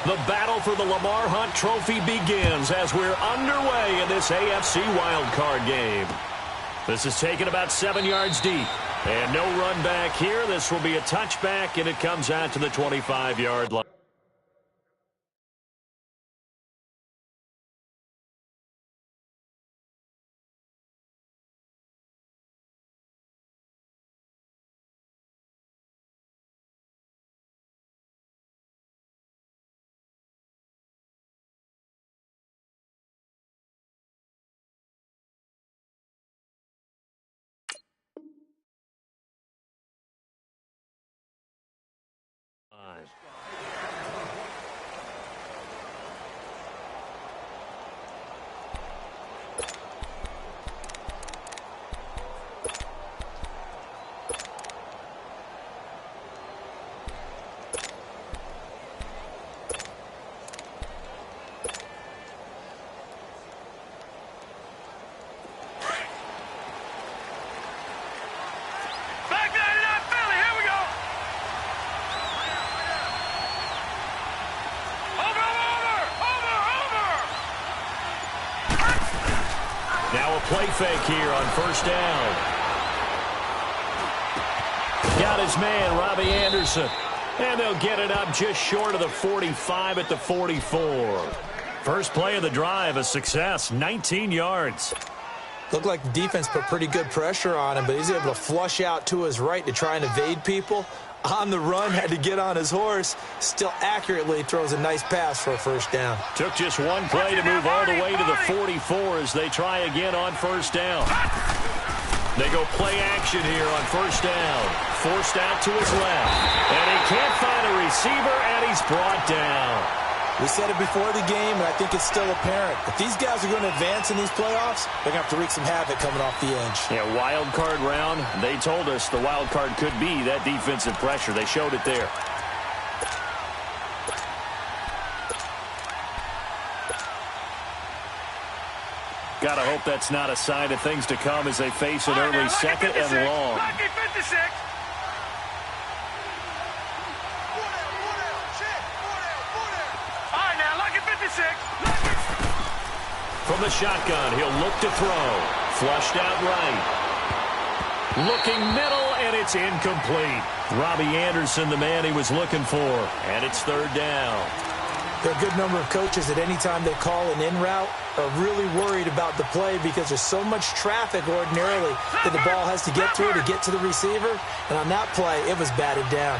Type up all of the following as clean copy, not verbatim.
The battle for the Lamar Hunt Trophy begins as we're underway in this AFC Wildcard game. This is taken about 7 yards deep. And no run back here. This will be a touchback, and it comes out to the 25-yard line. Now a play fake here on first down. Got his man, Robbie Anderson. And they'll get it up just short of the 45 at the 44. First play of the drive, a success, 19 yards. Looked like the defense put pretty good pressure on him, but he's able to flush out to his right to try and evade people. On the run, had to get on his horse. Still accurately throws a nice pass for a first down. Took just one play to move all the way to the 44 as they try again on first down. They go play action here on first down. Forced out to his left. And he can't find a receiver, and he's brought down. We said it before the game, and I think it's still apparent. If these guys are going to advance in these playoffs, they're going to have to wreak some havoc coming off the edge. Yeah, wild card round. They told us the wild card could be that defensive pressure. They showed it there. Got to hope that's not a sign of things to come as they face an early second and long. From the shotgun, he'll look to throw. Flushed out right. Looking middle, and it's incomplete. Robbie Anderson, the man he was looking for. And it's third down. There are a good number of coaches at any time they call an in route are really worried about the play because there's so much traffic ordinarily that the ball has to get through to get to the receiver. And on that play, it was batted down.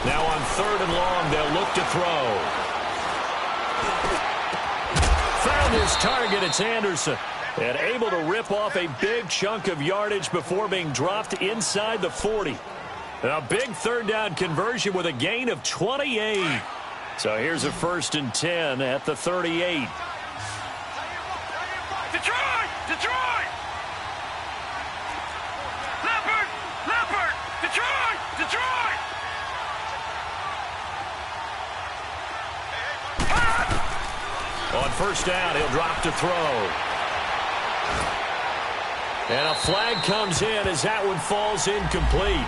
Now on third and long, they'll look to throw. Found his target, it's Anderson. And able to rip off a big chunk of yardage before being dropped inside the 40. A big third down conversion with a gain of 28. So here's a 1st and 10 at the 38. Detroit! Detroit! Leopard! Leopard! Detroit! Detroit! On first down, he'll drop to throw. And a flag comes in as that one falls incomplete.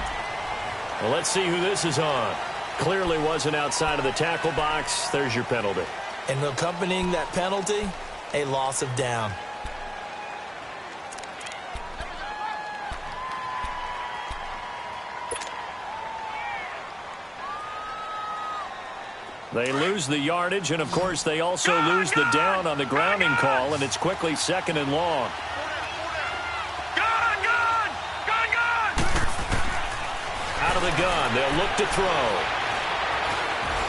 Well, let's see who this is on. Clearly wasn't outside of the tackle box. There's your penalty. And accompanying that penalty, a loss of down. They lose the yardage, and, of course, they also lose the down on the grounding call, and it's quickly 2nd and long. Out of the gun, they'll look to throw.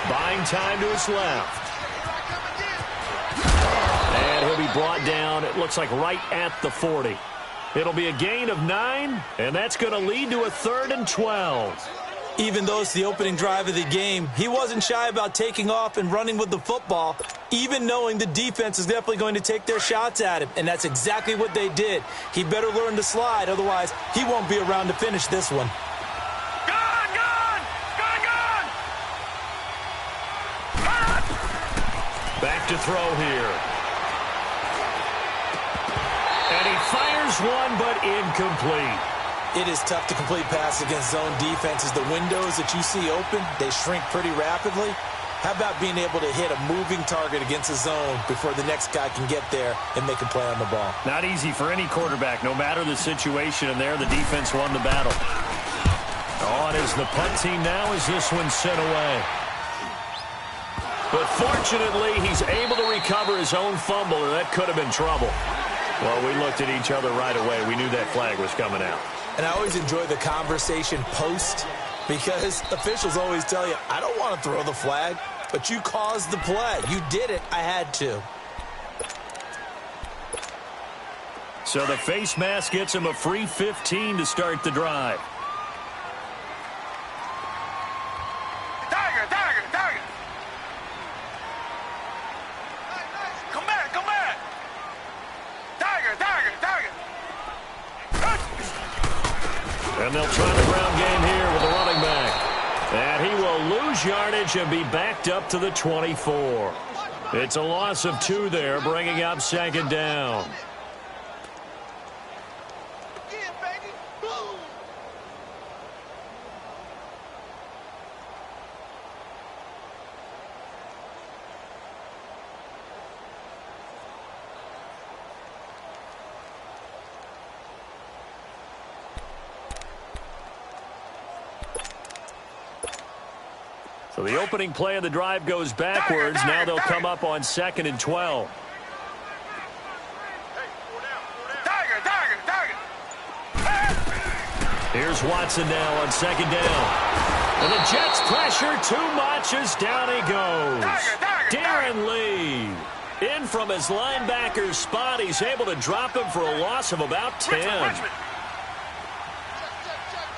Buying time to his left. And he'll be brought down, it looks like right at the 40. It'll be a gain of 9, and that's going to lead to a 3rd and 12. Even though it's the opening drive of the game, he wasn't shy about taking off and running with the football, even knowing the defense is definitely going to take their shots at him, and that's exactly what they did. He better learn to slide, otherwise he won't be around to finish this one. Back to throw here. one, but incomplete. It is tough to complete passes against zone defenses. The windows that you see open, they shrink pretty rapidly. How about being able to hit a moving target against a zone before the next guy can get there and make a play on the ball? Not easy for any quarterback, no matter the situation, and there the defense won the battle. On is the punt team now as this one's sent away. But fortunately, he's able to recover his own fumble, or that could have been trouble. Well, we looked at each other right away. We knew that flag was coming out. And I always enjoy the conversation post, because officials always tell you, I don't want to throw the flag, but you caused the play. You did it. I had to. So the face mask gets him a free 15 to start the drive. Tiger, Tiger, Tiger. Come back, come back. Tiger, Tiger, Tiger. And they'll try the ground game here with the running back. And he will lose yardage and be backed up to the 24. It's a loss of 2 there, bringing up second down. So the opening play of the drive goes backwards. Now they'll come up on 2nd and 12. Tiger, Tiger, Tiger. Here's Watson now on 2nd down. And the Jets pressure too much as down he goes. Darren Lee in from his linebacker spot. He's able to drop him for a loss of about 10. Richmond.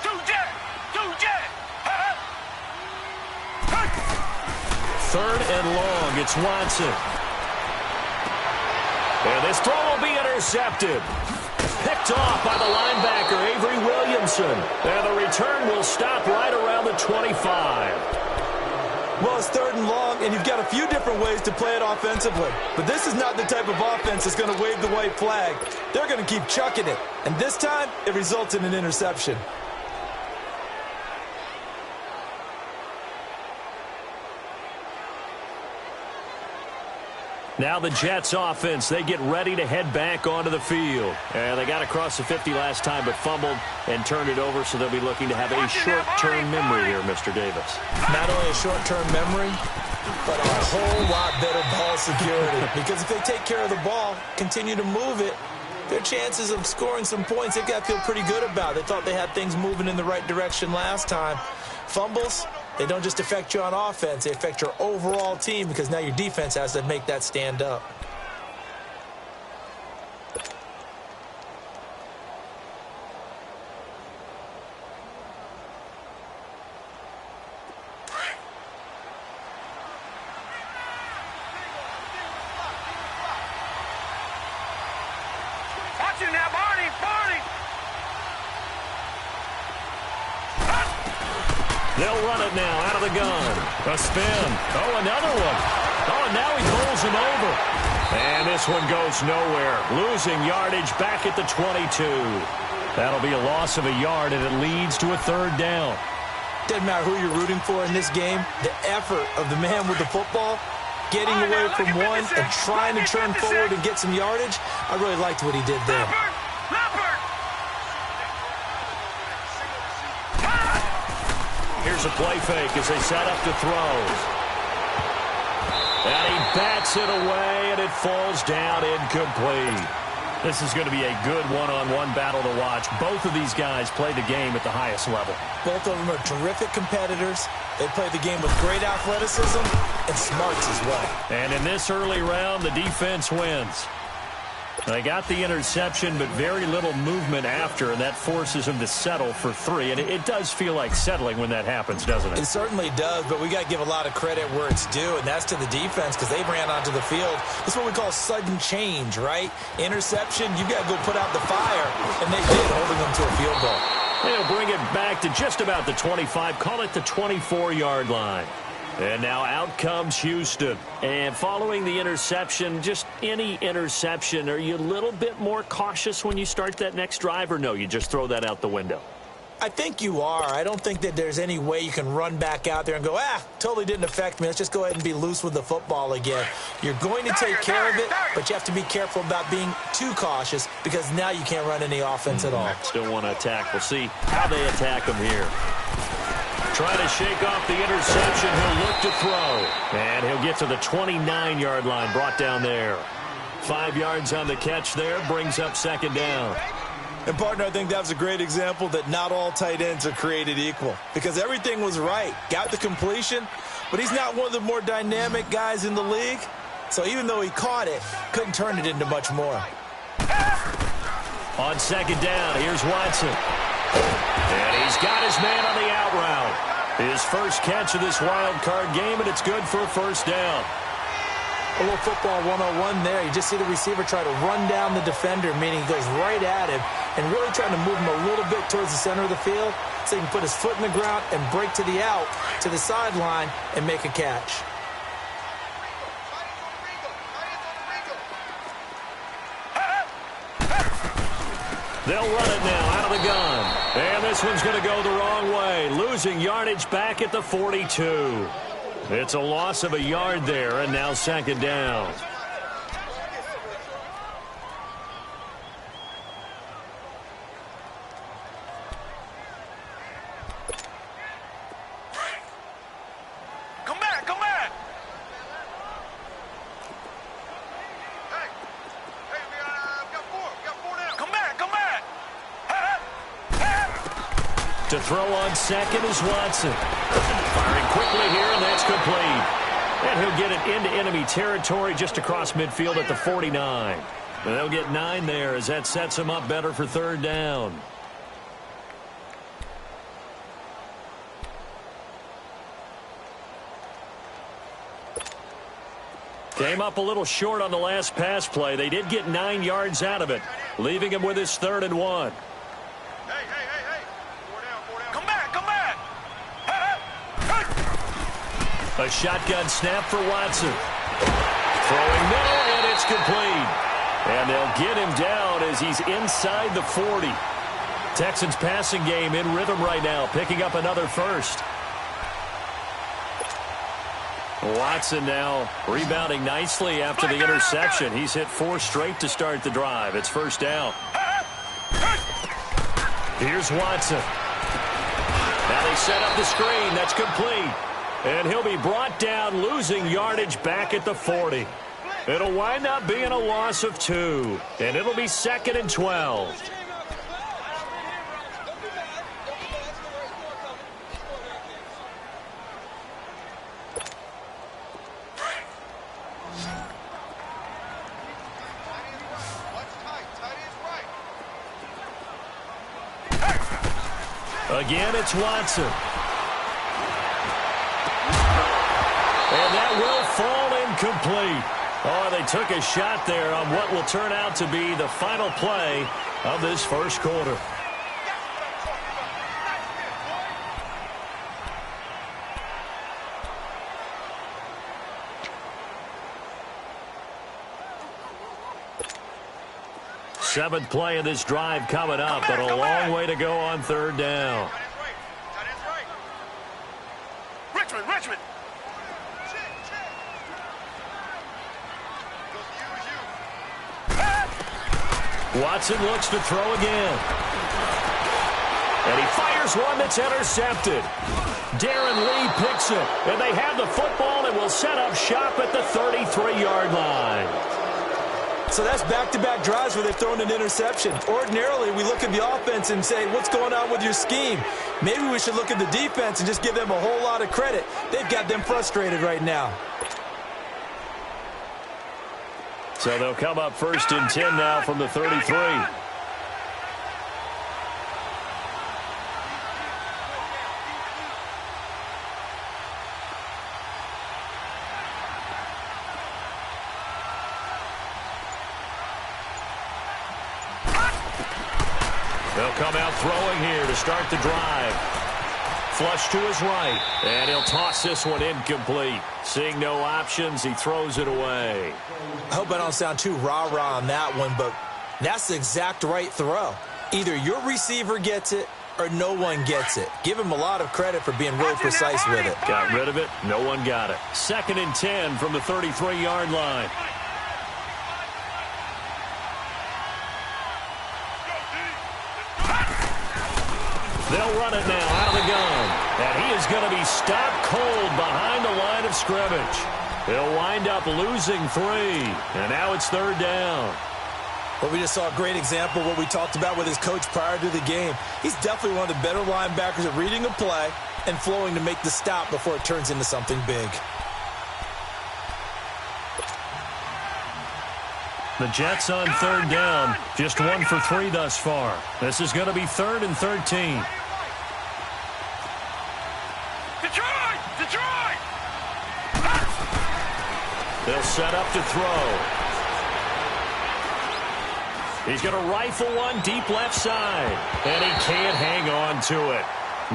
Two jet. Third and long, it's Watson. And this throw will be intercepted. Picked off by the linebacker, Avery Williamson. And the return will stop right around the 25. Well, it's 3rd and long, and you've got a few different ways to play it offensively. But this is not the type of offense that's going to wave the white flag. They're going to keep chucking it. And this time, it results in an interception. Now the Jets offense, they get ready to head back onto the field. And they got across the 50 last time, but fumbled and turned it over, so they'll be looking to have a short-term memory here, Mr. Davis. Not only a short-term memory, but a whole lot better ball security. Because if they take care of the ball, continue to move it, their chances of scoring some points, they've got to feel pretty good about. They thought they had things moving in the right direction last time. Fumbles, they don't just affect you on offense, they affect your overall team, because now your defense has to make that stand up. Watch it now, Barney, Barney. They'll run it now out of the gun. A spin. Oh, another one. Oh, and now he bowls him over. And this one goes nowhere. Losing yardage back at the 22. That'll be a loss of a yard, and it leads to a 3rd down. Doesn't matter who you're rooting for in this game. The effort of the man with the football, getting away from one and trying to turn forward and get some yardage, I really liked what he did there. Here's a play fake as they set up to throw. And he bats it away, and it falls down incomplete. This is going to be a good one-on-one battle to watch. Both of these guys play the game at the highest level. Both of them are terrific competitors. They play the game with great athleticism and smarts as well. And in this early round, the defense wins. They got the interception, but very little movement after, and that forces them to settle for 3. And it does feel like settling when that happens, doesn't it? It certainly does, but we got to give a lot of credit where it's due, and that's to the defense, because they ran onto the field. That's what we call sudden change, right? Interception, you got to go put out the fire, and they did, holding them to a field goal. They'll bring it back to just about the 25, call it the 24-yard line. And now out comes Houston. And following the interception, just any interception, are you a little bit more cautious when you start that next drive, or no, you just throw that out the window? I think you are. I don't think that there's any way you can run back out there and go, totally didn't affect me. Let's just go ahead and be loose with the football again. You're going to take care of it, but you have to be careful about being too cautious because now you can't run any offense at all. Still want to attack. We'll see how they attack him here. Trying to shake off the interception. He'll look to throw. And he'll get to the 29-yard line, brought down there. 5 yards on the catch there, brings up second down. And, partner, I think that was a great example that not all tight ends are created equal because everything was right. Got the completion, but he's not one of the more dynamic guys in the league. So even though he caught it, couldn't turn it into much more. On second down, here's Watson. And he's got his man on the out route. His first catch of this wild card game, and it's good for a first down. A little football 101 there. You just see the receiver try to run down the defender, meaning he goes right at him and really trying to move him a little bit towards the center of the field so he can put his foot in the ground and break to the out, to the sideline, and make a catch. They'll run it now out of the gun. And this one's going to go the wrong way. Losing yardage back at the 42. It's a loss of a yard there, and now second down. Come back, come back. Hey, we got four now. Come back, come back. To throw on second is Watson. Firing quickly here, and that's complete. And he'll get it into enemy territory just across midfield at the 49. And they'll get 9 there as that sets him up better for third down. Came up a little short on the last pass play. They did get 9 yards out of it, leaving him with his 3rd and 1. Hey. Four down. Come back, come back. A shotgun snap for Watson. Throwing middle, and it's complete. And they'll get him down as he's inside the 40. Texans passing game in rhythm right now, picking up another first. Watson now rebounding nicely after the interception. He's hit 4 straight to start the drive. It's first down. Here's Watson. Now they set up the screen. That's complete. And he'll be brought down, losing yardage back at the 40. It'll wind up being a loss of 2. And it'll be 2nd and 12. Again, it's Watson. And that will fall incomplete. Oh, they took a shot there on what will turn out to be the final play of this first quarter. Seventh play of this drive coming up, but a long way to go on third down. Richmond. Watson looks to throw again. And he fires one that's intercepted. Darren Lee picks it. And they have the football and will set up shop at the 33-yard line. So that's back-to-back drives where they've thrown an interception. Ordinarily, we look at the offense and say, what's going on with your scheme? Maybe we should look at the defense and just give them a whole lot of credit. They've got them frustrated right now. So they'll come up 1st and 10 now from the 33. They'll come out throwing here to start the drive. Flush to his right, and he'll toss this one incomplete. Seeing no options, he throws it away. I hope I don't sound too rah-rah on that one, but that's the exact right throw. Either your receiver gets it or no one gets it. Give him a lot of credit for being really precise with it. Got rid of it. No one got it. 2nd and 10 from the 33-yard line. They'll run it now out of the gun. And he is going to be stopped cold behind the line of scrimmage. He'll wind up losing 3. And now it's 3rd down. Well, we just saw a great example of what we talked about with his coach prior to the game. He's definitely one of the better linebackers at reading a play and flowing to make the stop before it turns into something big. The Jets on 3rd down. Just 1 for 3 thus far. This is going to be 3rd and 13. Detroit! They'll set up to throw. He's going to rifle one deep left side. And he can't hang on to it.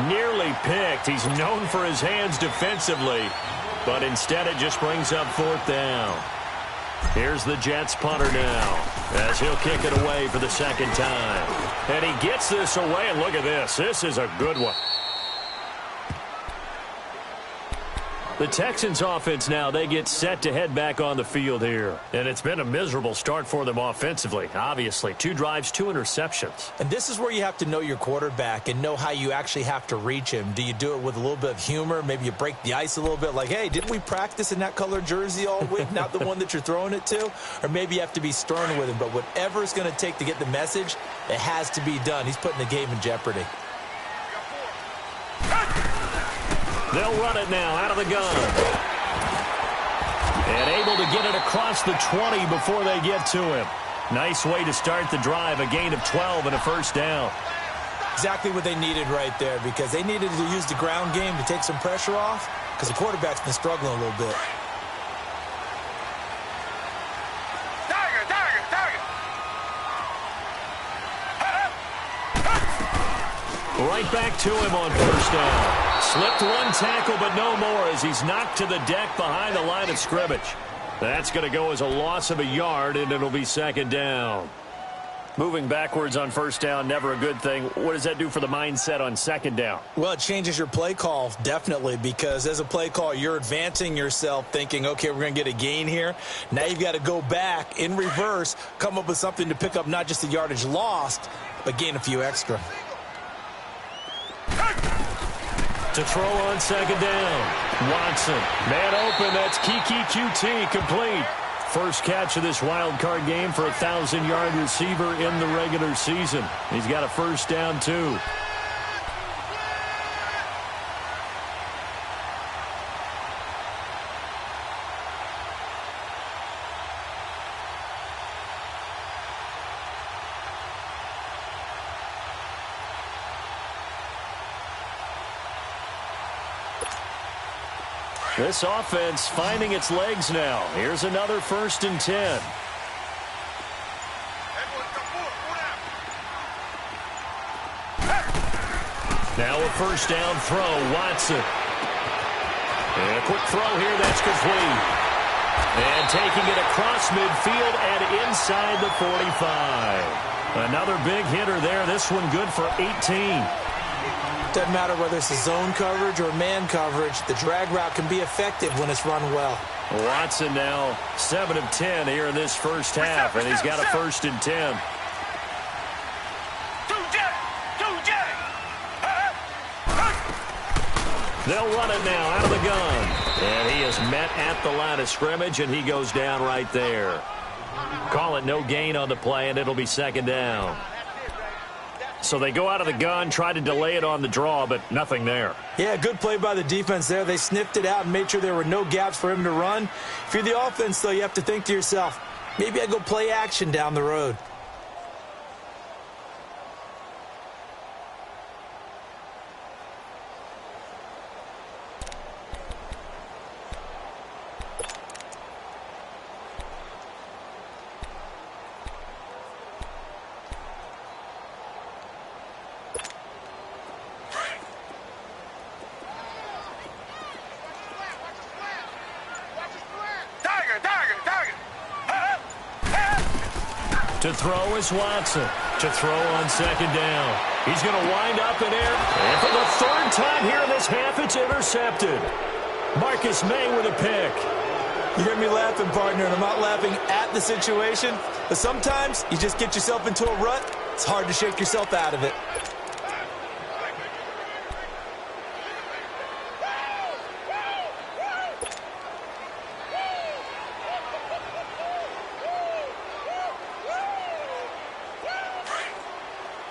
Nearly picked. He's known for his hands defensively. But instead it just brings up 4th down. Here's the Jets punter now as he'll kick it away for the 2nd time. And he gets this away, and look at this. This is a good one. The Texans offense now, they get set to head back on the field here. And it's been a miserable start for them offensively, obviously. 2 drives, 2 interceptions. And this is where you have to know your quarterback and know how you actually have to reach him. Do you do it with a little bit of humor? Maybe you break the ice a little bit like, hey, didn't we practice in that color jersey all week? Not the one that you're throwing it to? Or maybe you have to be stern with him. But whatever it's going to take to get the message, it has to be done. He's putting the game in jeopardy. They'll run it now out of the gun. And able to get it across the 20 before they get to him. Nice way to start the drive. A gain of 12 and a 1st down. Exactly what they needed right there, because they needed to use the ground game to take some pressure off, because the quarterback's been struggling a little bit. Right back to him on 1st down. Slipped one tackle, but no more as he's knocked to the deck behind the line of scrimmage. That's going to go as a loss of a yard, and it'll be 2nd down. Moving backwards on 1st down, never a good thing. What does that do for the mindset on 2nd down? Well, it changes your play call, definitely, because as a play call, you're advancing yourself thinking, okay, we're going to get a gain here. Now you've got to go back in reverse, come up with something to pick up not just the yardage lost, but gain a few extra. To throw on 2nd down. Watson. Man open. That's Kiki QT complete. First catch of this wild card game for a 1,000-yard receiver in the regular season. He's got a 1st down, too. This offense finding its legs now. Here's another 1st and 10. Now a 1st down throw. Watson. And a quick throw here. That's complete. And taking it across midfield and inside the 45. Another big hitter there. This one good for 18. Doesn't matter whether it's a zone coverage or man coverage, the drag route can be effective when it's run well. Watson now 7 of 10 here in this 1st half, and he's got a 1st and 10. They'll run it now out of the gun. And he is met at the line of scrimmage, and he goes down right there. Call it no gain on the play, and it'll be 2nd down. So they go out of the gun, try to delay it on the draw, but nothing there. Yeah, good play by the defense there. They sniffed it out and made sure there were no gaps for him to run. If you're the offense, though, you have to think to yourself, maybe I go play action down the road. To throw is Watson. To throw on second down. He's going to wind up in air. And for the third time here in this half, it's intercepted. Marcus May with a pick. You hear me laughing, partner, and I'm not laughing at the situation, but sometimes you just get yourself into a rut. It's hard to shake yourself out of it.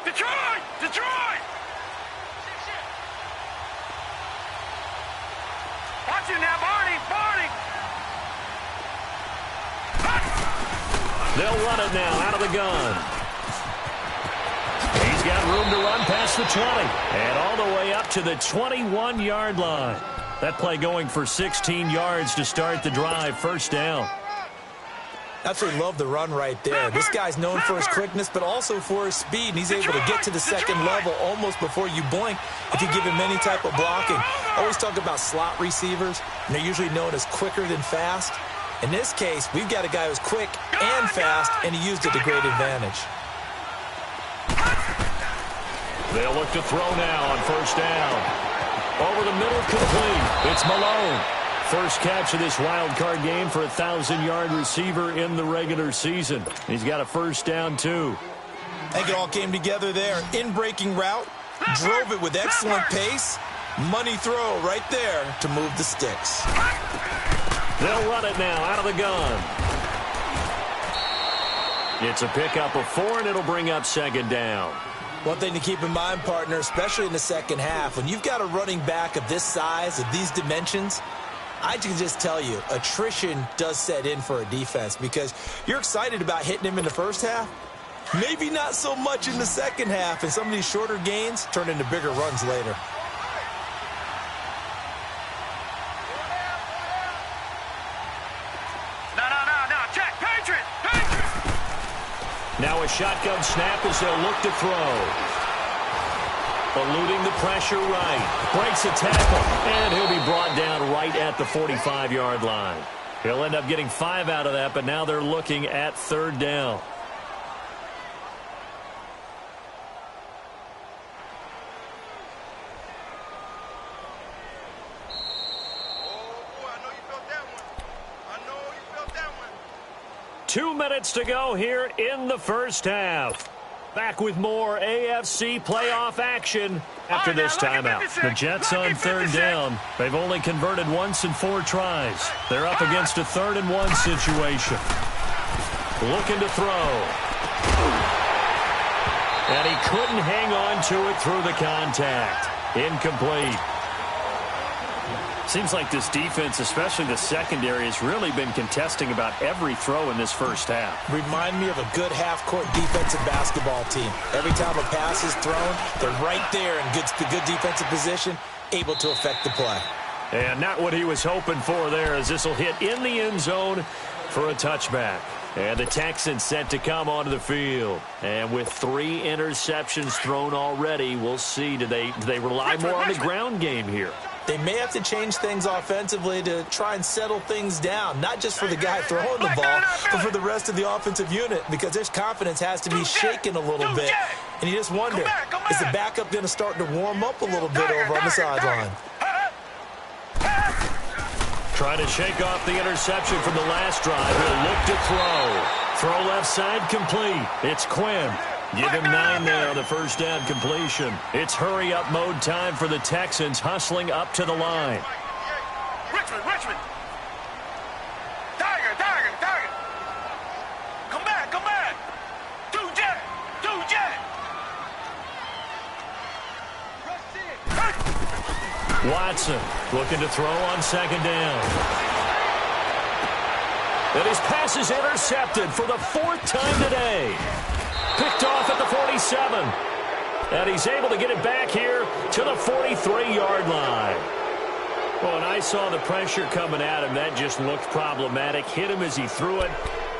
Detroit! Detroit! Watch it now, Barney! Barney! They'll run it now out of the gun. He's got room to run past the 20 and all the way up to the 21-yard line. That play going for 16 yards to start the drive. First down. Absolutely love the run right there. This guy's known for his quickness, but also for his speed. And he's able to get to the second level almost before you blink if you give him any type of blocking. I always talk about slot receivers, and they're usually known as quicker than fast. In this case, we've got a guy who's quick and fast, and he used it to great advantage. They'll look to throw now on first down. Over the middle, complete. It's Malone. First catch of this wild card game for a 1,000-yard receiver in the regular season. He's got a first down, too. I think it all came together there. In-breaking route, drove it with excellent pace. Money throw right there to move the sticks. They'll run it now out of the gun. It's a pickup of 4, and it'll bring up second down. One thing to keep in mind, partner, especially in the second half, when you've got a running back of this size, of these dimensions, I can just tell you, attrition does set in for a defense because you're excited about hitting him in the first half. Maybe not so much in the second half, and some of these shorter gains turn into bigger runs later. No, check, Patriot! Now a shotgun snap as they'll look to throw. Eluding the pressure right. Breaks a tackle. And he'll be brought down right at the 45-yard line. He'll end up getting 5 out of that, but now they're looking at third down. Oh, boy, I know you felt that one. I know you felt that one. 2 minutes to go here in the first half. Back with more AFC playoff action after this timeout. The Jets on third down. They've only converted once in 4 tries. They're up against a 3rd and 1 situation. Looking to throw. And he couldn't hang on to it through the contact. Incomplete. Seems like this defense, especially the secondary, has really been contesting about every throw in this first half. Remind me of a good half-court defensive basketball team. Every time a pass is thrown, they're right there in good defensive position, able to affect the play. And not what he was hoping for there, as this will hit in the end zone for a touchback. And the Texans set to come onto the field. And with 3 interceptions thrown already, we'll see, do they rely more on the ground game here? They may have to change things offensively to try and settle things down, not just for the guy throwing the ball, but for the rest of the offensive unit, because their confidence has to be shaken a little bit. And you just wonder, is the backup going to start to warm up a little bit over on the sideline? Trying to shake off the interception from the last drive. He'll look to throw. Throw left side complete. It's Quinn. Give him 9 there on the first down completion. It's hurry-up mode time for the Texans, hustling up to the line. Richmond! Tiger! Come back! Two jet! Watson looking to throw on second down. And his pass is intercepted for the 4th time today. Picked off at the 47. And he's able to get it back here to the 43-yard line. Well, when I saw the pressure coming at him, that just looked problematic. Hit him as he threw it,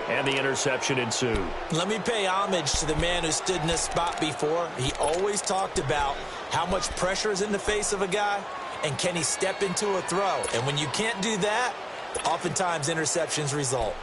and the interception ensued. Let me pay homage to the man who stood in this spot before. He always talked about how much pressure is in the face of a guy, and can he step into a throw. And when you can't do that, oftentimes interceptions result.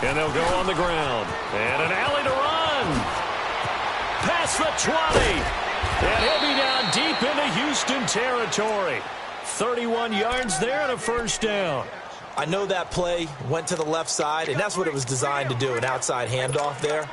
And they'll go on the ground. And an alley to run. Past the 20. And he'll be down deep into Houston territory. 31 yards there and a first down. I know that play went to the left side, and that's what it was designed to do, an outside handoff there.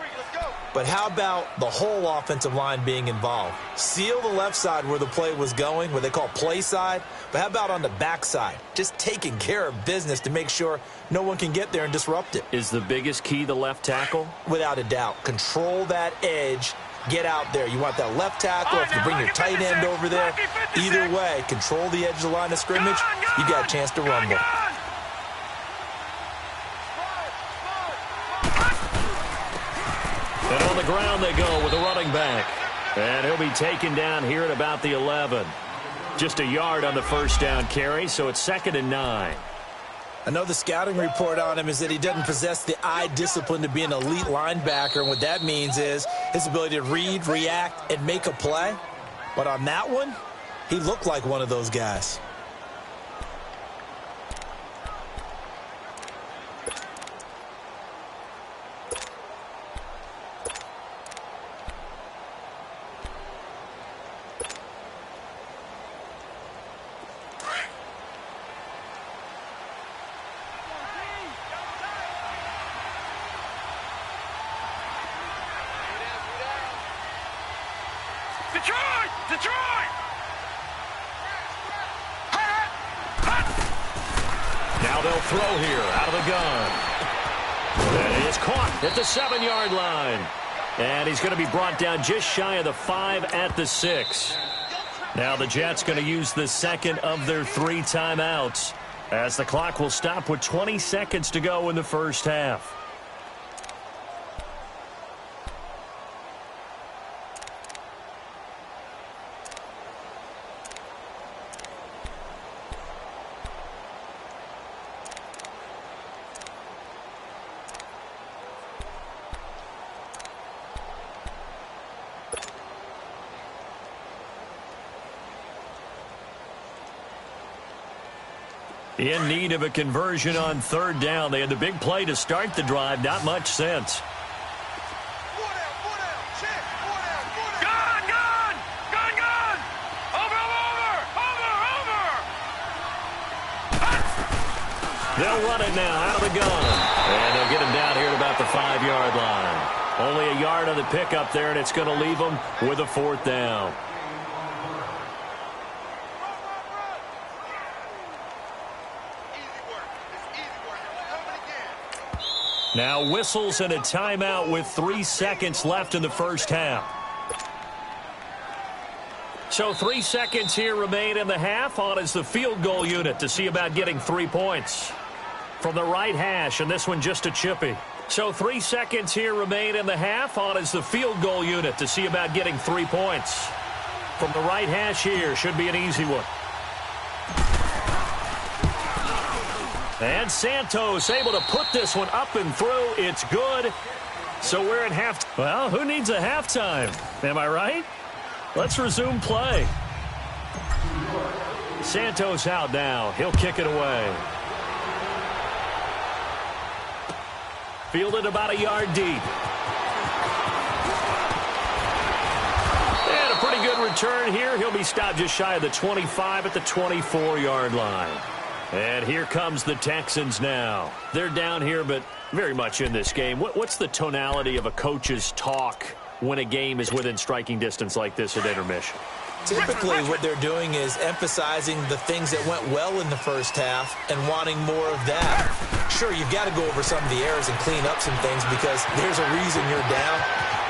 But how about the whole offensive line being involved? Seal the left side where the play was going, what they call play side. But how about on the backside? Just taking care of business to make sure no one can get there and disrupt it. Is the biggest key the left tackle? Without a doubt. Control that edge. Get out there. You want that left tackle. If you bring your tight end over there, either way, control the edge of the line of scrimmage. You got a chance to rumble. And on the ground they go with a running back. And he'll be taken down here at about the 11. Just a yard on the first down carry, so it's 2nd and 9. I know the scouting report on him is that he doesn't possess the eye discipline to be an elite linebacker. And what that means is his ability to read, react, and make a play. But on that one, he looked like one of those guys. Detroit! Now they'll throw here out of the gun. And he is caught at the 7-yard line. And he's going to be brought down just shy of the 5 at the 6. Now the Jets going to use the second of their 3 timeouts as the clock will stop with 20 seconds to go in the first half. In need of a conversion on 3rd down. They had the big play to start the drive. Not much sense. They'll run it now out of the gun. And they'll get him down here at about the 5-yard line. Only a yard on the pickup there, and it's going to leave them with a 4th down. Now whistles and a timeout with 3 seconds left in the first half. So 3 seconds here remain in the half. On is the field goal unit to see about getting 3 points. From the right hash, and this one just a chippy. So 3 seconds here remain in the half. On is the field goal unit to see about getting 3 points. From the right hash here, should be an easy one. And Santos able to put this one up and through. It's good. So we're at half. Well, who needs a halftime? Am I right? Let's resume play. Santos out now. He'll kick it away. Fielded about a yard deep. And a pretty good return here. He'll be stopped just shy of the 25 at the 24-yard line. And here comes the Texans now. They're down here, but very much in this game. What's the tonality of a coach's talk when a game is within striking distance like this at intermission? Typically, what they're doing is emphasizing the things that went well in the first half and wanting more of that. Sure, you've got to go over some of the errors and clean up some things because there's a reason you're down.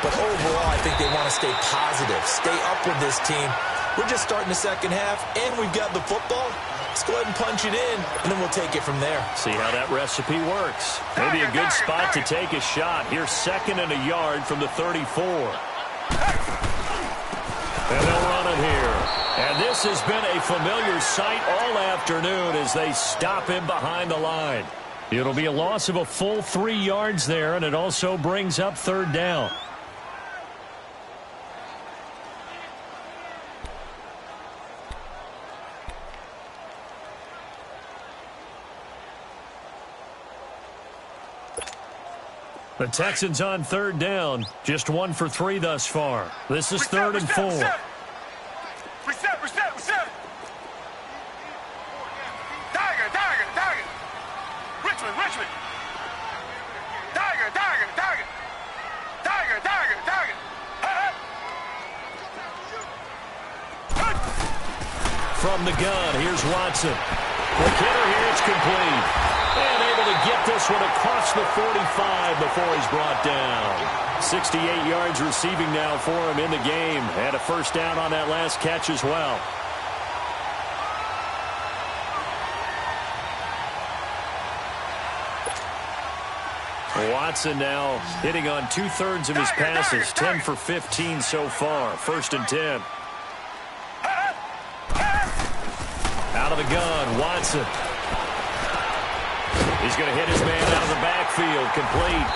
But overall, I think they want to stay positive, stay up with this team. We're just starting the second half, and we've got the football. Let's go ahead and punch it in, and then we'll take it from there. See how that recipe works. Maybe a good spot to take a shot. Here's 2nd and a yard from the 34. And they'll run it here. And this has been a familiar sight all afternoon as they stop him behind the line. It'll be a loss of a full 3 yards there, and it also brings up 3rd down. The Texans on third down. Just 1 for 3 thus far. This is third and 4. Reset. Tiger. Richmond. Tiger. From the gun, here's Watson. The killer here, it's complete. And able to get this one across the 45 before he's brought down. 68 yards receiving now for him in the game. And a first down on that last catch as well. Watson now hitting on 2/3 of his passes. 10 for 15 so far. First and 10. Out of the gun, Watson. He's going to hit his man out of the backfield, complete.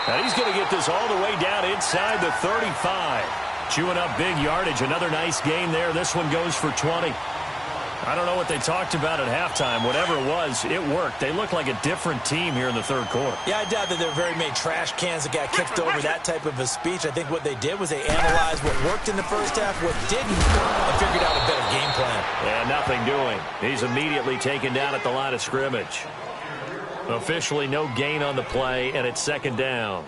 And he's going to get this all the way down inside the 35. Chewing up big yardage. Another nice gain there. This one goes for 20. I don't know what they talked about at halftime. Whatever it was, it worked. They look like a different team here in the third quarter. Yeah, I doubt that there were very many trash cans that got kicked over, that type of a speech. I think what they did was they analyzed what worked in the first half, what didn't, and figured out a better game plan. And nothing doing. He's immediately taken down at the line of scrimmage. Officially no gain on the play, and it's second down.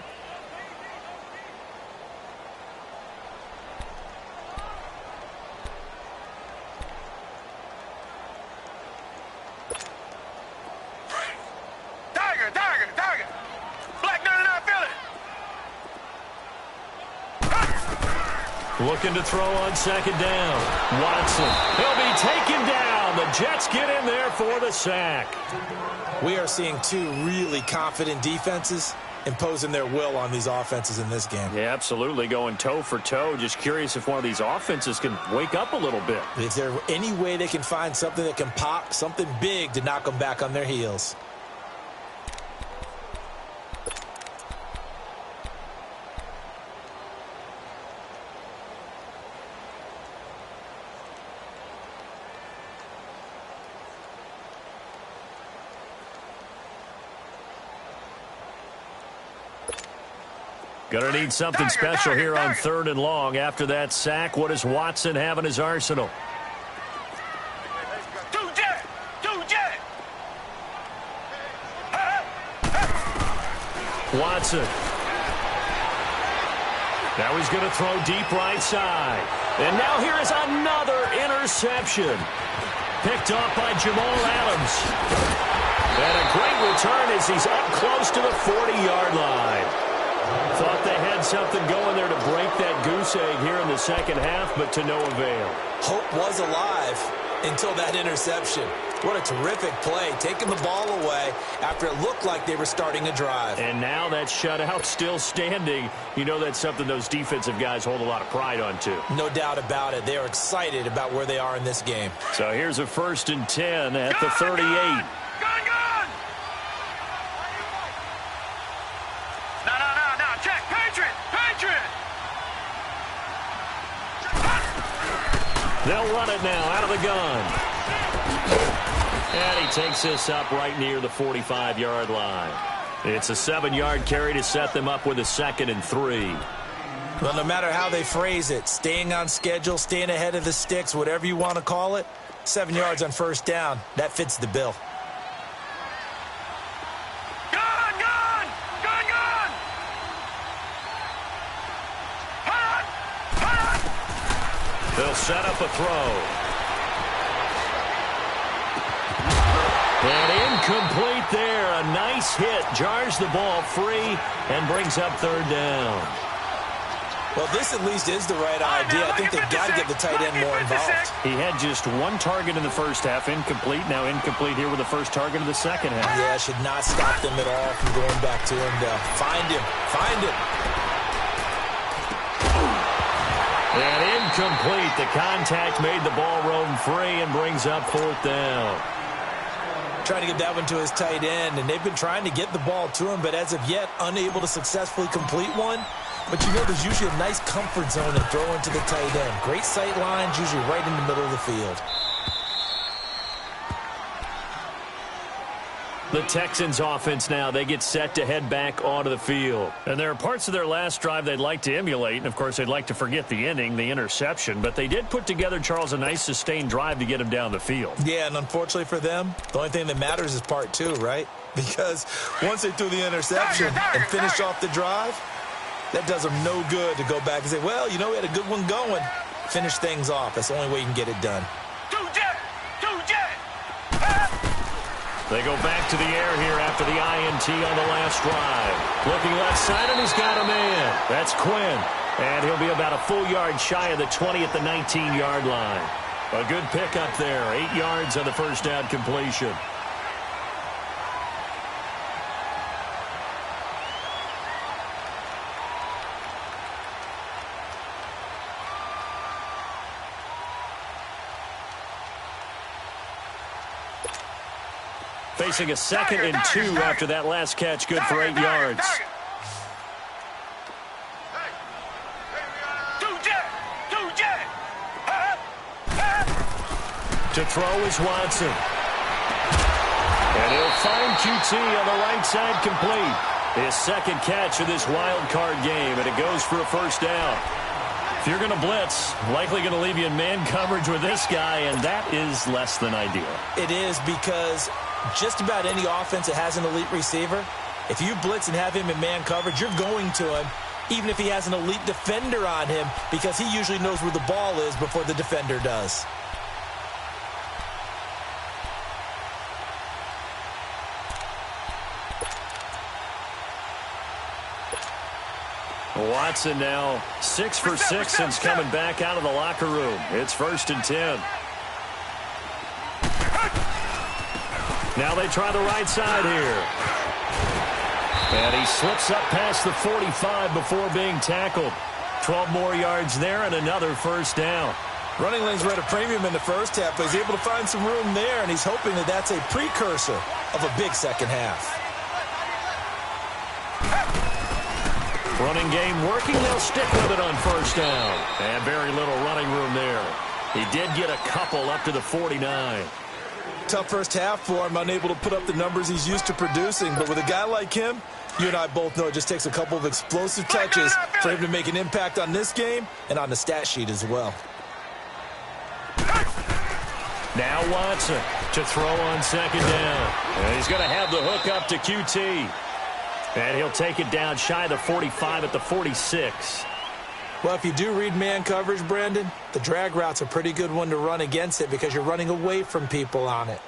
Tiger. Black 99 Philly. Looking to throw on second down. Watson. He'll be taken down. The Jets get in there for the sack. We are seeing two really confident defenses imposing their will on these offenses in this game. Yeah, absolutely. Going toe for toe. Just curious if one of these offenses can wake up a little bit. Is there any way they can find something that can pop, something big to knock them back on their heels? Gonna need something special here on third and long. After that sack, what does Watson have in his arsenal? Two jet. Watson. Now he's going to throw deep right side. And now here is another interception. Picked off by Jamal Adams. And a great return as he's up close to the 40-yard line. Thought they had something going there to break that goose egg here in the second half, but to no avail. Hope was alive until that interception. What a terrific play, taking the ball away after it looked like they were starting a drive. And now that shutout still standing. You know that's something those defensive guys hold a lot of pride on, too. No doubt about it. They are excited about where they are in this game. So here's a first and 10 at the 38. Gun! No, check. Patriot! They'll run it now out of the gun. And he takes this up right near the 45-yard line. It's a 7-yard carry to set them up with a 2nd and 3. Well, no matter how they phrase it, staying on schedule, staying ahead of the sticks, whatever you want to call it, 7 yards on first down, that fits the bill. Gun! They'll set up a throw. And incomplete there. A nice hit. Jars the ball free and brings up third down. Well, this at least is the right idea. I think they've got to get the tight end more involved. He had just one target in the first half, incomplete. Now incomplete here with the first target of the second half. Yeah, should not stop them at all from going back to him to find him. And incomplete. The contact made the ball roam free and brings up fourth down. Trying to get that one to his tight end, and they've been trying to get the ball to him, but as of yet, unable to successfully complete one. But you know there's usually a nice comfort zone in throwing to the tight end. Great sight lines, usually right in the middle of the field. The Texans offense now, they get set to head back onto the field. And there are parts of their last drive they'd like to emulate. And, of course, they'd like to forget the ending, the interception. But they did put together, Charles, a nice sustained drive to get him down the field. Yeah, and unfortunately for them, the only thing that matters is part two, right? Because once they threw the interception and finished off the drive, that does them no good to go back and say, well, you know, we had a good one going. Finish things off. That's the only way you can get it done. They go back to the air here after the INT on the last drive. Looking left side, and he's got a man. That's Quinn. And he'll be about a full yard shy of the 20 at the 19-yard line. A good pickup there. 8 yards on the first down completion. Facing a 2nd and 2 after that last catch. Good for 8 yards. To throw is Watson. And he'll find QT on the right side complete. His second catch of this wild card game, and it goes for a first down. If you're going to blitz, likely going to leave you in man coverage with this guy, and that is less than ideal. It is, because just about any offense that has an elite receiver, if you blitz and have him in man coverage, you're going to him, even if he has an elite defender on him, because he usually knows where the ball is before the defender does. Watson now 6 for 6 since coming back out of the locker room. It's 1st and 10. Now they try the right side here. And he slips up past the 45 before being tackled. 12 more yards there and another first down. Running lanes were at a premium in the first half, but he's able to find some room there, and he's hoping that that's a precursor of a big second half. Running game working. They'll stick with it on first down. And very little running room there. He did get a couple up to the 49. Tough first half for him, unable to put up the numbers he's used to producing. But with a guy like him, you and I both know it just takes a couple of explosive touches for him to make an impact on this game and on the stat sheet as well. Now Watson to throw on second down. And he's going to have the hook up to QT. And he'll take it down shy of the 45 at the 46. Well, if you do read man coverage, Brandon, the drag route's a pretty good one to run against it because you're running away from people on it.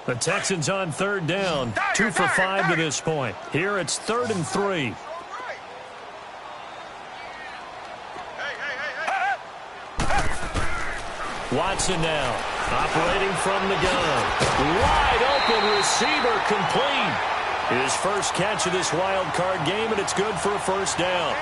The Texans on third down. 2 for 5 to this point. Here it's 3rd and 3. Watson now, operating from the gun. Wide open receiver complete. His first catch of this wild card game, and it's good for a first down.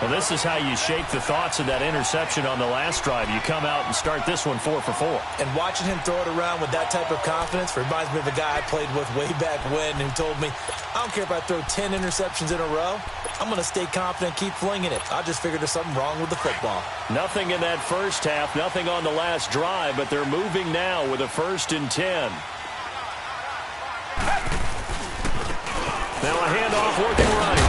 Well, this is how you shake the thoughts of that interception on the last drive. You come out and start this one 4 for 4. And watching him throw it around with that type of confidence reminds me of a guy I played with way back when who told me, I don't care if I throw 10 interceptions in a row. I'm going to stay confident, keep flinging it. I just figured there's something wrong with the football. Nothing in that first half, nothing on the last drive, but they're moving now with a 1st and 10. Now a handoff working right.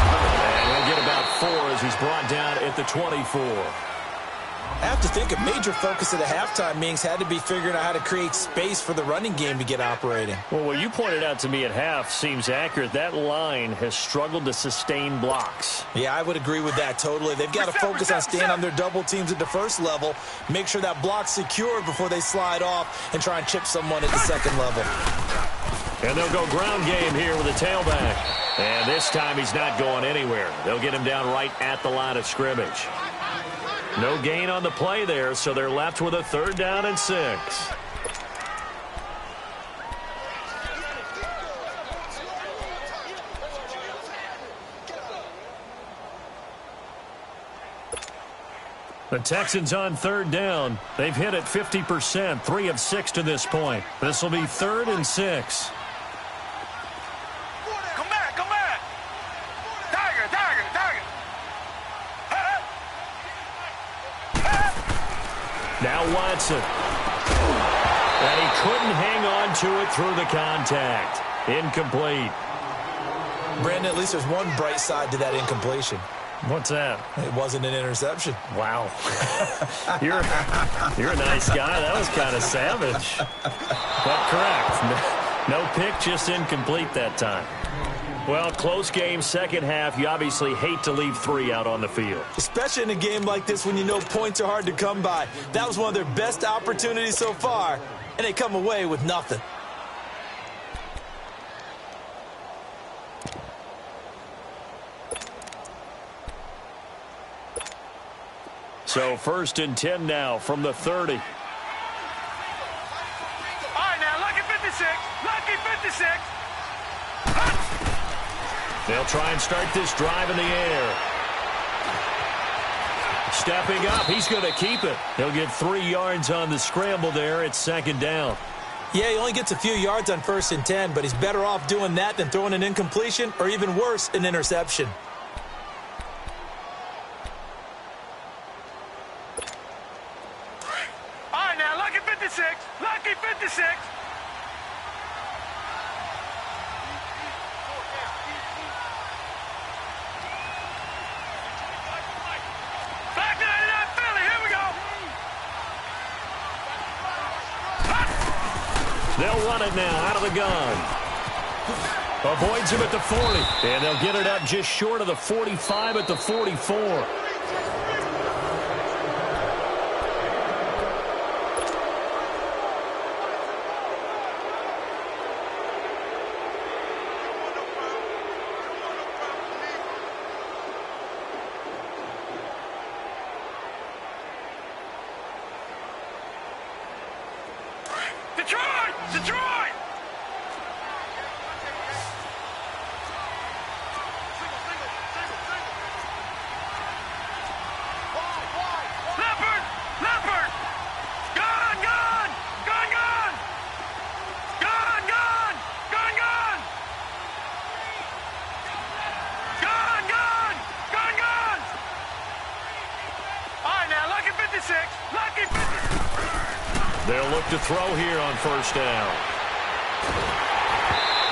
And he'll get about 4 as he's brought down at the 24. I have to think a major focus of the halftime meetings had to be figuring out how to create space for the running game to get operating. Well, what you pointed out to me at half seems accurate. That line has struggled to sustain blocks. Yeah, I would agree with that totally. They've got to focus on staying on their double teams at the first level, make sure that block's secure before they slide off and try and chip someone at the second level. And they'll go ground game here with a tailback. And this time he's not going anywhere. They'll get him down right at the line of scrimmage. No gain on the play there, so they're left with a 3rd down and 6. The Texans on 3rd down. They've hit it 50%, 3 of 6 to this point. This will be 3rd and 6. Now Watson. And he couldn't hang on to it through the contact. Incomplete. Brandon, at least there's one bright side to that incompletion. What's that? It wasn't an interception. Wow. You're a nice guy. That was kind of savage. But correct. No pick, just incomplete that time. Well, close game, second half. You obviously hate to leave 3 out on the field. Especially in a game like this when you know points are hard to come by. That was one of their best opportunities so far, and they come away with nothing. So 1st and 10 now from the 30. All right, now, lucky 56. Lucky 56. They'll try and start this drive in the air. Stepping up, he's going to keep it. He'll get 3 yards on the scramble there. It's 2nd down. Yeah, he only gets a few yards on 1st and 10, but he's better off doing that than throwing an incompletion or even worse, an interception. All right, now, lucky 56. Lucky 56. They'll run it now out of the gun. Avoids him at the 40. And they'll get it up just short of the 45 at the 44. Detroit! Detroit! Leopard! Leopard! Gun! Gun! Gun! Gun! Gun! Gun! Gun! Gun! Gun! Gun! Gun! Gun! All right, now, lucky 56. Lucky 56. They'll look to throw here on 1st down.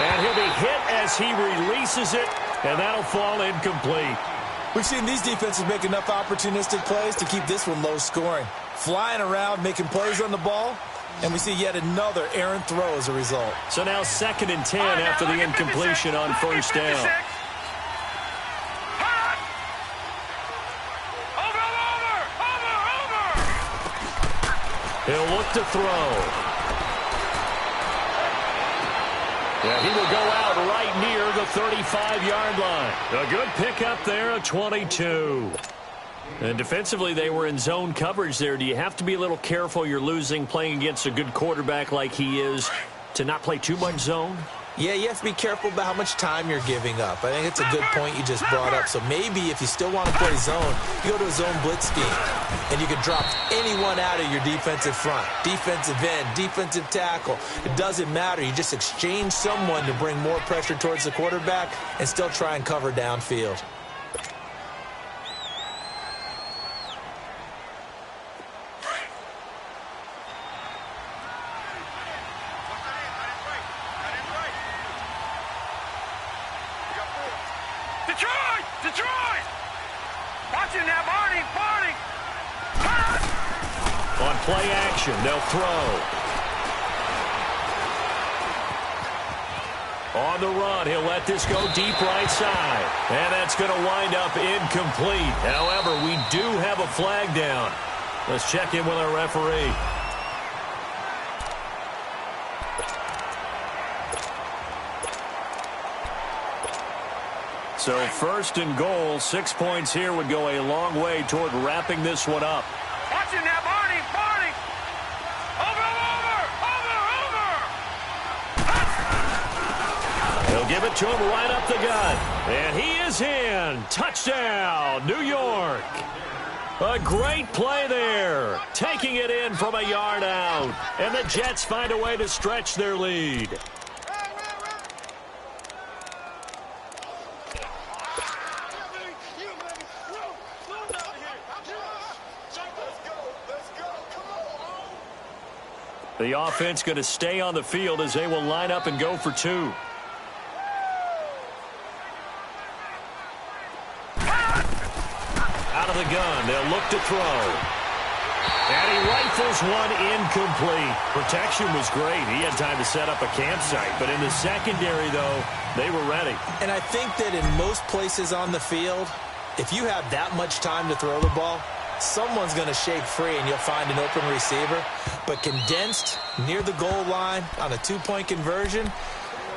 And he'll be hit as he releases it, and that'll fall incomplete. We've seen these defenses make enough opportunistic plays to keep this one low scoring. Flying around, making plays on the ball, and we see yet another errant throw as a result. So now 2nd and 10 after the incompletion on 1st down. He'll look to throw. Yeah, he will go out right near the 35-yard line. A good pickup there, a 22. And defensively, they were in zone coverage there. Do you have to be a little careful you're losing playing against a good quarterback like he is to not play too much zone? Yeah, you have to be careful about how much time you're giving up. I think it's a good point you just brought up. So maybe if you still want to play zone, you go to a zone blitz scheme. And you can drop anyone out of your defensive front. Defensive end, defensive tackle. It doesn't matter. You just exchange someone to bring more pressure towards the quarterback and still try and cover downfield. Detroit! Detroit! Watch it now, Barney! Barney! On play action, they'll throw. On the run, he'll let this go deep right side. And that's going to wind up incomplete. However, we do have a flag down. Let's check in with our referee. So 1st and goal, 6 points here would go a long way toward wrapping this one up. Watch it now, Barney! Barney! Over! He'll give it to him right up the gut. And he is in. Touchdown, New York. A great play there. Taking it in from a yard out. And the Jets find a way to stretch their lead. The offense going to stay on the field as they will line up and go for two. Out of the gun, they'll look to throw. And he rifles one incomplete. Protection was great. He had time to set up a campsite. But in the secondary, though, they were ready. And I think that in most places on the field, if you have that much time to throw the ball, someone's going to shake free and you'll find an open receiver. But condensed near the goal line on a two-point conversion,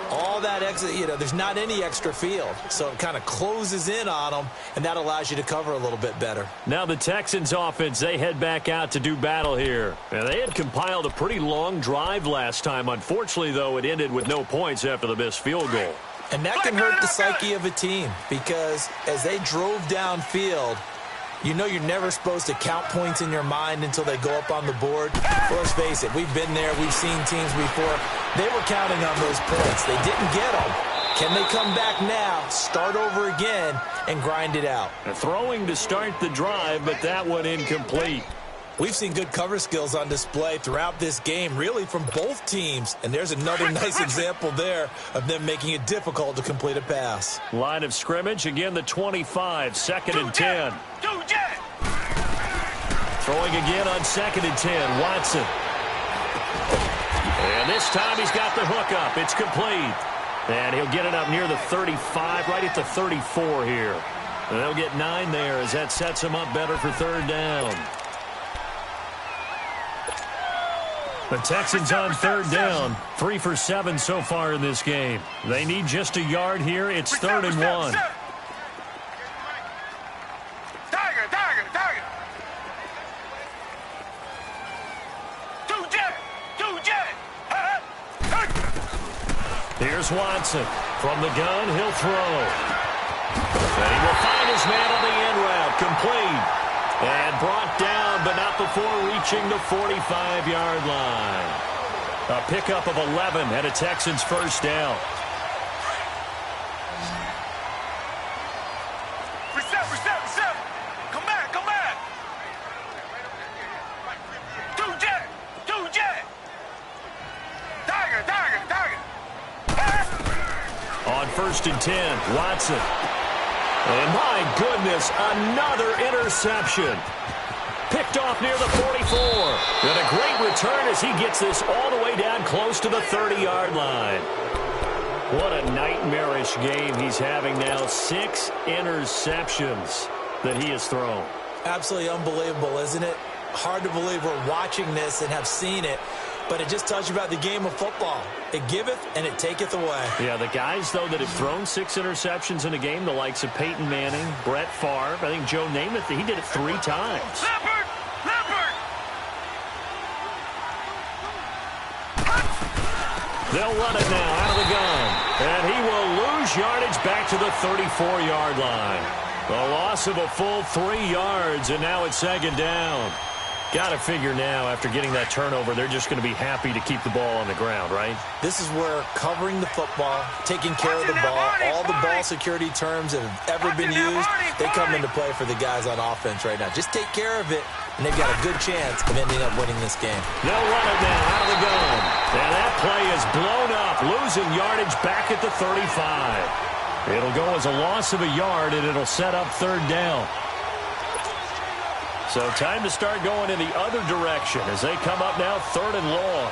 all that extra, there's not any extra field. So it kind of closes in on them, and that allows you to cover a little bit better. Now the Texans offense, they head back out to do battle here. And they had compiled a pretty long drive last time. Unfortunately, though, it ended with no points after the missed field goal. And that can hurt the psyche of a team because as they drove downfield, you're never supposed to count points in your mind until they go up on the board. Well, let's face it, we've been there. We've seen teams before. They were counting on those points. They didn't get them. Can they come back now, start over again, and grind it out? Throwing to start the drive, but that one incomplete. We've seen good cover skills on display throughout this game, really from both teams. And there's another nice example there of them making it difficult to complete a pass. Line of scrimmage, again the 25, 2nd and 10. Throwing again on 2nd and 10, Watson. And this time he's got the hook up. It's complete. And he'll get it up near the 35, right at the 34 here. And they'll get 9 there as that sets him up better for 3rd down. The Texans on 3rd down, 3 for 7 so far in this game. They need just a yard here. It's 3rd and 1. Here's Watson. From the gun, he'll throw. And he will find his man on the end route. Complete. And brought down, but not before reaching the 45-yard line. A pickup of 11 and a Texans 1st down. Reset. Come back. Two jet. Tiger. On 1st and 10, Watson. And my goodness, another interception. Picked off near the 44. And a great return as he gets this all the way down close to the 30-yard line. What a nightmarish game he's having now. 6 interceptions that he has thrown. Absolutely unbelievable, isn't it? Hard to believe we're watching this and have seen it. But it just tells you about the game of football. It giveth and it taketh away. Yeah, the guys, though, that have thrown 6 interceptions in a game, the likes of Peyton Manning, Brett Favre, I think Joe Namath, he did it 3 times. Leopard! They'll run it now out of the gun. And he will lose yardage back to the 34-yard line. A loss of a full 3 yards, and now it's 2nd down. Got to figure now, after getting that turnover, they're just going to be happy to keep the ball on the ground, right? This is where covering the football, taking care of the ball, all the ball security terms that have ever been used, they come into play for the guys on offense right now. Just take care of it, and they've got a good chance of ending up winning this game. They'll run it now out of the gun. And that play is blown up, losing yardage back at the 35. It'll go as a loss of a yard, and it'll set up 3rd down. So time to start going in the other direction as they come up now 3rd and long.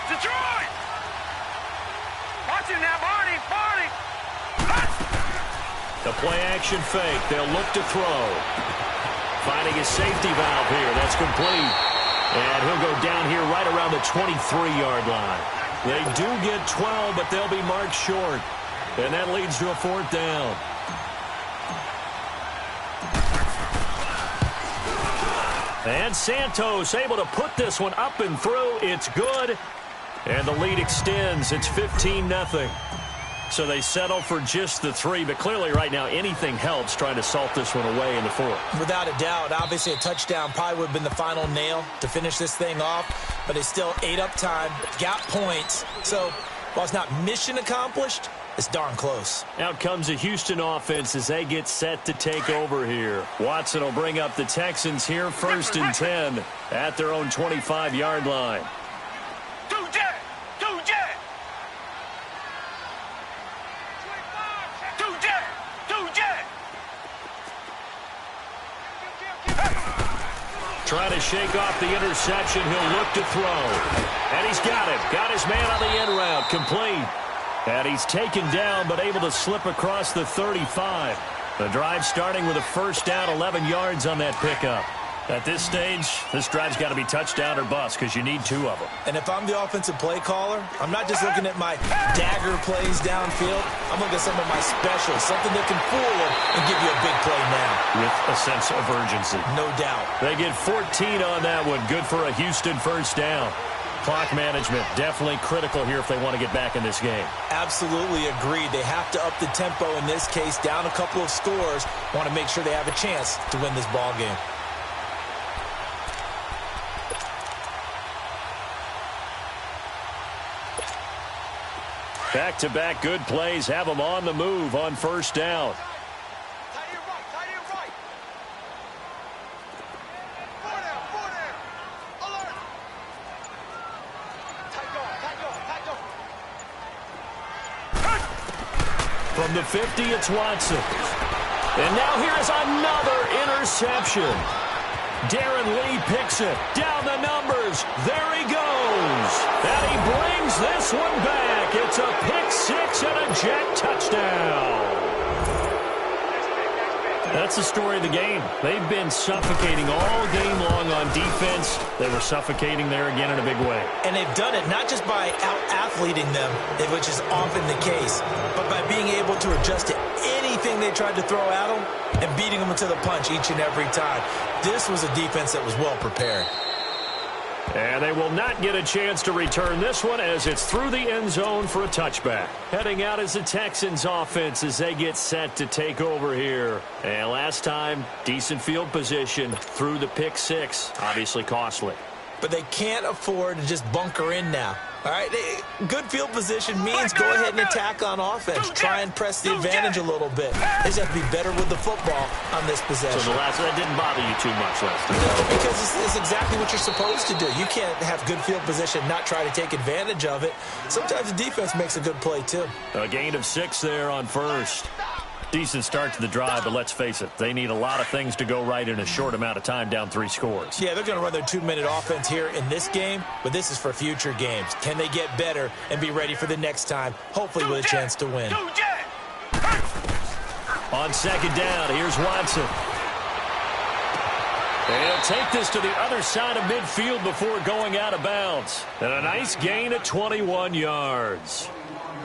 Detroit! Watch it now, Barney! The play action fake. They'll look to throw. Finding his safety valve here. That's complete. And he'll go down here right around the 23-yard line. They do get 12, but they'll be marked short. And that leads to a 4th down. And Santos able to put this one up and through. It's good. And the lead extends. It's 15-0. So they settle for just the 3. But clearly right now anything helps trying to salt this one away in the 4th. Without a doubt. Obviously a touchdown probably would have been the final nail to finish this thing off. But they still ate up time, got points. So while it's not mission accomplished, It's darn close. Out comes the Houston offense as they get set to take over here. Watson will bring up the Texans here, 1st and 10 at their own 25-yard line. Trying to shake off the interception. He'll look to throw. And he's got it. Got his man on the end route. Complete. And he's taken down but able to slip across the 35. The drive starting with a 1st down, 11 yards on that pickup. At this stage, this drive's got to be touchdown or bust because you need 2 of them. And if I'm the offensive play caller, I'm not just looking at my dagger plays downfield. I'm looking at some of my specials, something that can fool them and give you a big play now. With a sense of urgency. No doubt. They get 14 on that one. Good for a Houston 1st down. Clock management definitely critical here if they want to get back in this game. Absolutely agreed. They have to up the tempo in this case, down a couple of scores. Want to make sure they have a chance to win this ball game. Back-to-back good plays have them on the move on 1st down. From the 50, it's Watson. And now here's another interception. Darren Lee picks it. Down the numbers. There he goes. And he brings this one back. It's a pick-6 and a jet touchdown. That's the story of the game. They've been suffocating all game long on defense. They were suffocating there again in a big way. And they've done it not just by out-athleting them, which is often the case, but by being able to adjust to anything they tried to throw at them and beating them to the punch each and every time. This was a defense that was well prepared. And they will not get a chance to return this one as it's through the end zone for a touchback. Heading out is the Texans offense as they get set to take over here. And last time, decent field position through the pick-6. Obviously costly. But they can't afford to just bunker in now. All right, good field position means go ahead and attack on offense. Try and press the advantage a little bit. They just have to be better with the football on this possession. So that didn't bother you too much last time? No, because it's exactly what you're supposed to do. You can't have good field position, not try to take advantage of it. Sometimes the defense makes a good play, too. A gain of 6 there on 1st. Decent start to the drive, but let's face it, they need a lot of things to go right in a short amount of time, down 3 scores. Yeah, they're going to run their 2-minute offense here in this game, but this is for future games. Can they get better and be ready for the next time, hopefully with a chance to win? On 2nd down, here's Watson. They'll take this to the other side of midfield before going out of bounds. And a nice gain of 21 yards.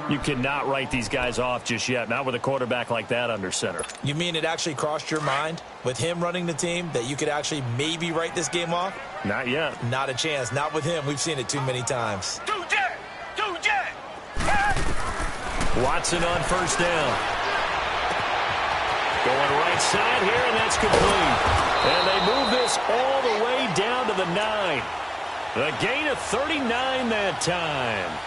You cannot write these guys off just yet, not with a quarterback like that under center. You mean it actually crossed your mind with him running the team that you could actually maybe write this game off? Not yet. Not a chance. Not with him. We've seen it too many times. Watson on 1st down. Going right side here, and that's complete. And they move this all the way down to the 9. The gain of 39 that time.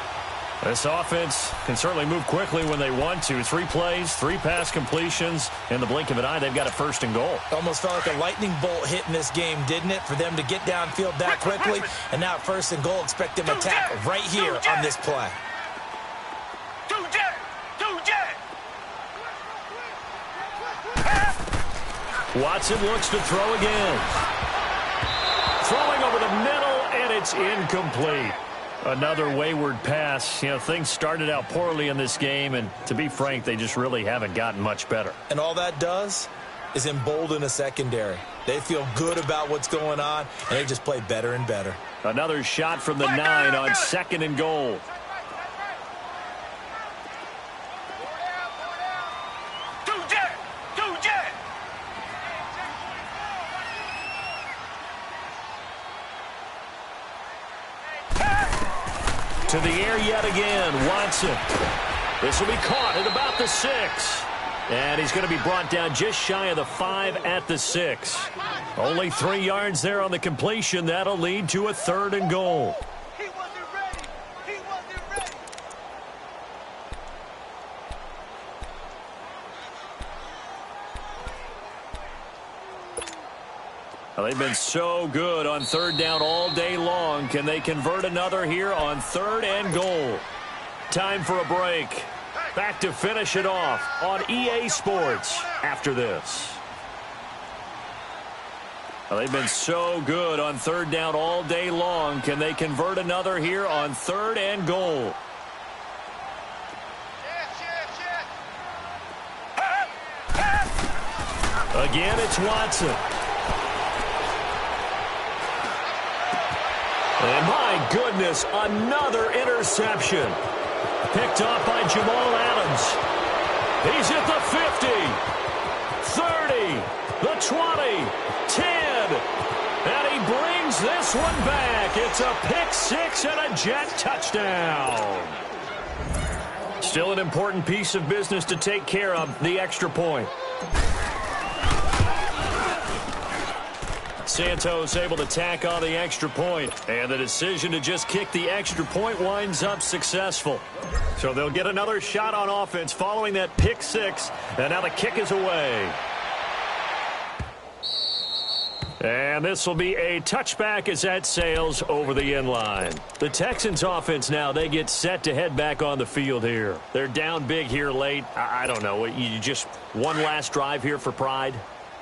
This offense can certainly move quickly when they want to. 3 plays, 3 pass completions. In the blink of an eye, they've got a 1st and goal. Almost felt like a lightning bolt hit in this game, didn't it? For them to get downfield that quickly. And now 1st and goal, expect them to attack right here on this play. Watson looks to throw again. Throwing over the middle, and it's incomplete. Another wayward pass. You know, things started out poorly in this game, and to be frank, they just really haven't gotten much better. And all that does is embolden a secondary. They feel good about what's going on, and they just play better and better. Another shot from the 9 on 2nd and goal. To the air yet again, Watson. This will be caught at about the 6. And he's going to be brought down just shy of the 5 at the 6. Only 3 yards there on the completion. That'll lead to a 3rd and goal. He wasn't ready. He wasn't ready. Well, they've been so good on third down all day long. Can they convert another here on 3rd and goal? Time for a break. Back to finish it off on EA Sports after this. Well, they've been so good on third down all day long. Can they convert another here on 3rd and goal? Again, it's Watson. And my goodness, another interception. Picked off by Jamal Adams. He's at the 50, 30, the 20, 10. And he brings this one back. It's a pick six and a Jet touchdown. Still an important piece of business to take care of, the extra point. Santos able to tack on the extra point, and the decision to just kick the extra point winds up successful. So they'll get another shot on offense following that pick six, and now the kick is away. And this will be a touchback as that sails over the end line. The Texans offense now, they get set to head back on the field here. They're down big here late. I don't know. You just one last drive here for pride?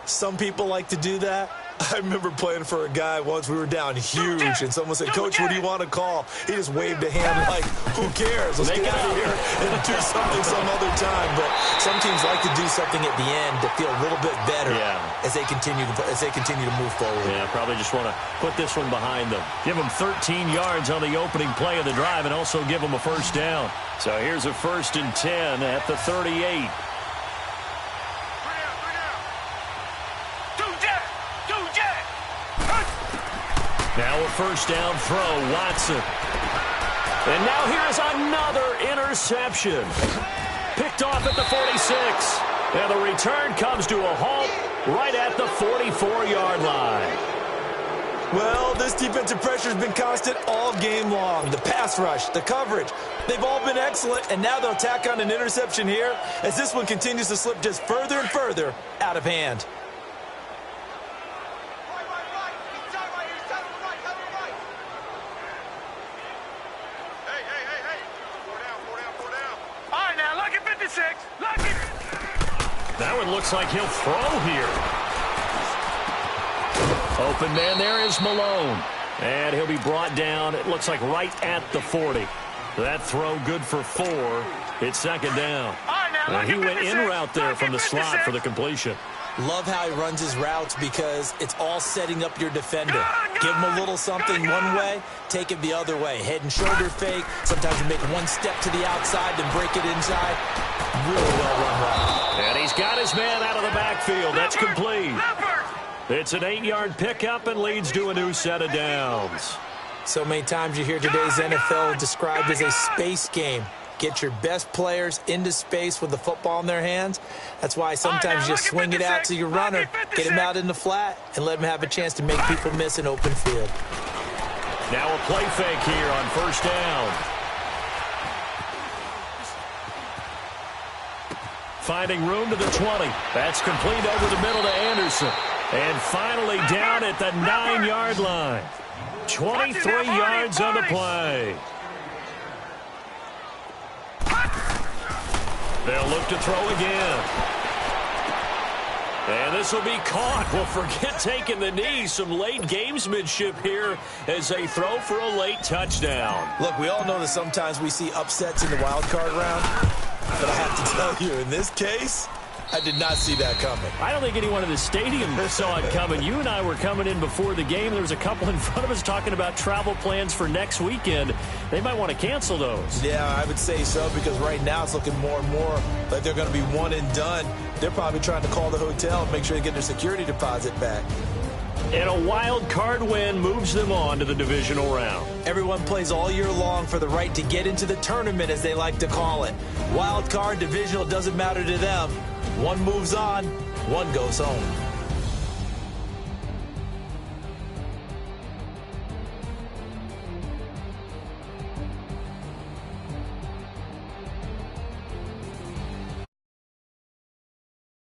Some people like to do that. I remember playing for a guy once. We were down huge, and someone said, "Coach, what do you want to call?" He just waved a hand like, "Who cares? Let's get out of here and do something some other time." But some teams like to do something at the end to feel a little bit better as they continue to move forward. Yeah, probably just want to put this one behind them. Give them 13 yards on the opening play of the drive, and also give them a first down. So here's a 1st and 10 at the 38. Now a first down throw, Watson. And now here's another interception. Picked off at the 46. And the return comes to a halt right at the 44-yard line. Well, this defensive pressure has been constant all game long. The pass rush, the coverage, they've all been excellent. And now they'll tack on an interception here as this one continues to slip just further and further out of hand. That one looks like he'll throw here. Open man there is Malone. And he'll be brought down, it looks like right at the 40. That throw good for 4. It's 2nd down. He went in route there from the slot for the completion. Love how he runs his routes because it's all setting up your defender. Give him a little something one way, take it the other way. Head and shoulder fake. Sometimes you make one step to the outside, then break it inside. Really well run route. And he's got his man out of the backfield. That's complete. It's an 8-yard pickup and leads to a new set of downs. So many times you hear today's NFL described as a space game. Get your best players into space with the football in their hands. That's why sometimes you just swing it out to your runner, get him out in the flat, and let him have a chance to make people miss an open field. Now a play fake here on 1st down. Finding room to the 20. That's complete over the middle to Anderson. And finally down at the 9-yard line. 23 yards on the play. They'll look to throw again. And this will be caught. Well, forget taking the knee. Some late gamesmanship here as they throw for a late touchdown. Look, we all know that sometimes we see upsets in the wild card round. But I have to tell you, in this case, I did not see that coming. I don't think anyone in the stadium saw it coming. You and I were coming in before the game. There was a couple in front of us talking about travel plans for next weekend. They might want to cancel those. Yeah, I would say so, because right now it's looking more and more like they're going to be one and done. They're probably trying to call the hotel and make sure they get their security deposit back. And a wild card win moves them on to the divisional round. Everyone plays all year long for the right to get into the tournament, as they like to call it. Wild card, divisional, doesn't matter to them. One moves on, one goes home.